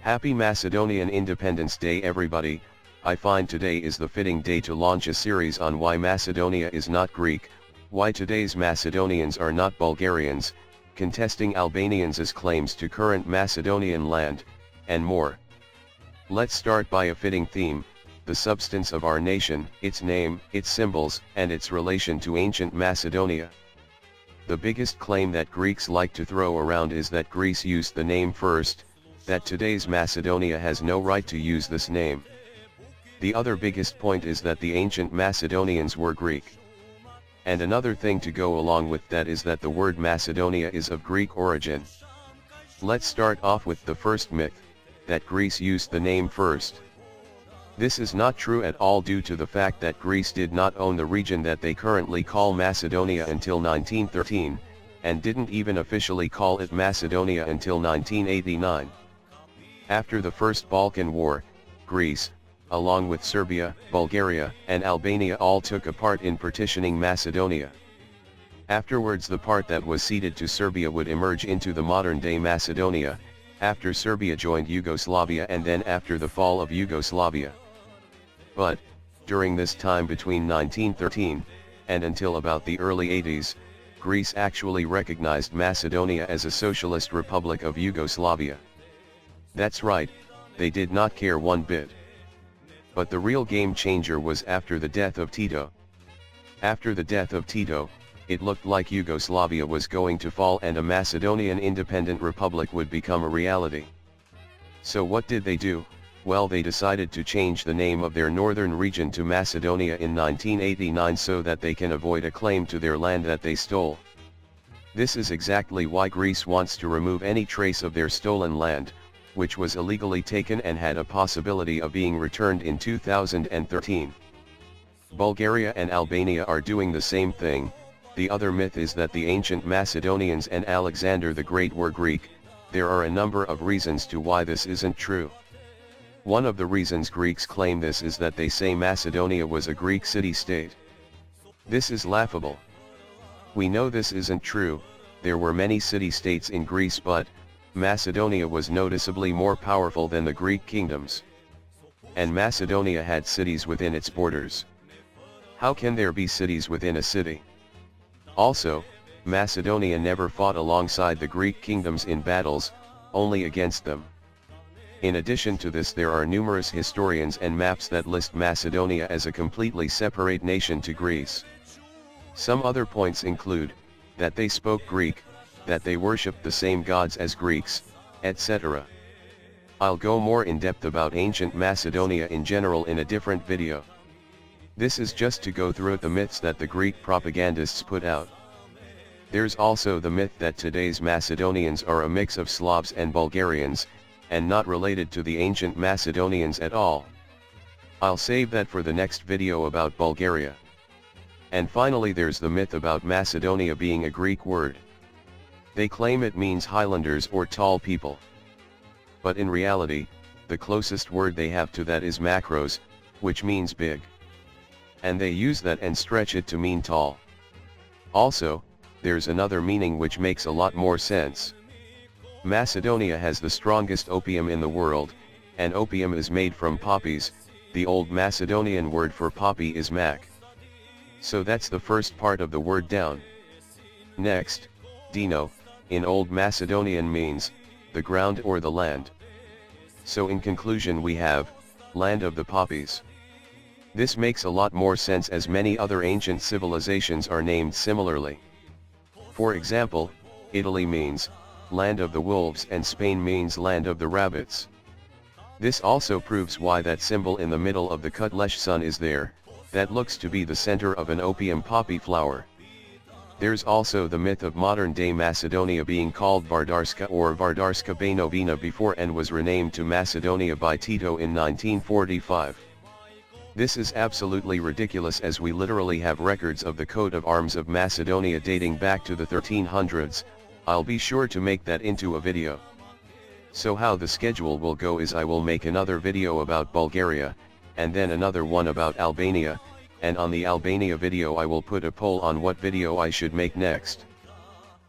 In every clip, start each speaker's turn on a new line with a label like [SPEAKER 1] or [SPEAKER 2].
[SPEAKER 1] Happy Macedonian Independence Day everybody. I find today is the fitting day to launch a series on why Macedonia is not Greek, why today's Macedonians are not Bulgarians, contesting Albanians' claims to current Macedonian land, and more. Let's start by a fitting theme, the substance of our nation, its name, its symbols, and its relation to ancient Macedonia. The biggest claim that Greeks like to throw around is that Greece used the name first, that today's Macedonia has no right to use this name. The other biggest point is that the ancient Macedonians were Greek. And another thing to go along with that is that the word Macedonia is of Greek origin. Let's start off with the first myth, that Greece used the name first. This is not true at all due to the fact that Greece did not own the region that they currently call Macedonia until 1913, and didn't even officially call it Macedonia until 1989. After the First Balkan War, Greece, along with Serbia, Bulgaria, and Albania all took a part in partitioning Macedonia. Afterwards the part that was ceded to Serbia would emerge into the modern-day Macedonia, after Serbia joined Yugoslavia and then after the fall of Yugoslavia. But, during this time between 1913, and until about the early 80s, Greece actually recognized Macedonia as a socialist republic of Yugoslavia. That's right, they did not care one bit. But the real game changer was after the death of Tito. After the death of Tito, it looked like Yugoslavia was going to fall and a Macedonian independent republic would become a reality. So what did they do? Well, they decided to change the name of their northern region to Macedonia in 1989 so that they can avoid a claim to their land that they stole. This is exactly why Greece wants to remove any trace of their stolen land, which was illegally taken and had a possibility of being returned in 2013. Bulgaria and Albania are doing the same thing. The other myth is that the ancient Macedonians and Alexander the Great were Greek. There are a number of reasons to why this isn't true. One of the reasons Greeks claim this is that they say Macedonia was a Greek city-state. This is laughable. We know this isn't true, there were many city-states in Greece, but Macedonia was noticeably more powerful than the Greek kingdoms. And Macedonia had cities within its borders. How can there be cities within a city? Also, Macedonia never fought alongside the Greek kingdoms in battles, only against them. In addition to this, there are numerous historians and maps that list Macedonia as a completely separate nation to Greece. Some other points include, that they spoke Greek, that they worshipped the same gods as Greeks, etc. I'll go more in depth about ancient Macedonia in general in a different video. This is just to go through the myths that the Greek propagandists put out. There's also the myth that today's Macedonians are a mix of Slavs and Bulgarians, and not related to the ancient Macedonians at all. I'll save that for the next video about Bulgaria. And finally there's the myth about Macedonia being a Greek word. They claim it means highlanders or tall people. But in reality, the closest word they have to that is makros, which means big. And they use that and stretch it to mean tall. Also, there's another meaning which makes a lot more sense. Macedonia has the strongest opium in the world, and opium is made from poppies. The old Macedonian word for poppy is mak. So that's the first part of the word down. Next, Dino, in Old Macedonian means, the ground or the land. So in conclusion we have, land of the poppies. This makes a lot more sense as many other ancient civilizations are named similarly. For example, Italy means, land of the wolves, and Spain means land of the rabbits. This also proves why that symbol in the middle of the Kutlesh sun is there, that looks to be the center of an opium poppy flower. There's also the myth of modern-day Macedonia being called Vardarska or Vardarska Banovina before and was renamed to Macedonia by Tito in 1945. This is absolutely ridiculous as we literally have records of the coat of arms of Macedonia dating back to the 1300s, I'll be sure to make that into a video. So how the schedule will go is I will make another video about Bulgaria, and then another one about Albania, and on the Albania video I will put a poll on what video I should make next.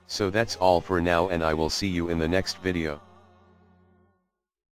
[SPEAKER 1] So that's all for now and I will see you in the next video.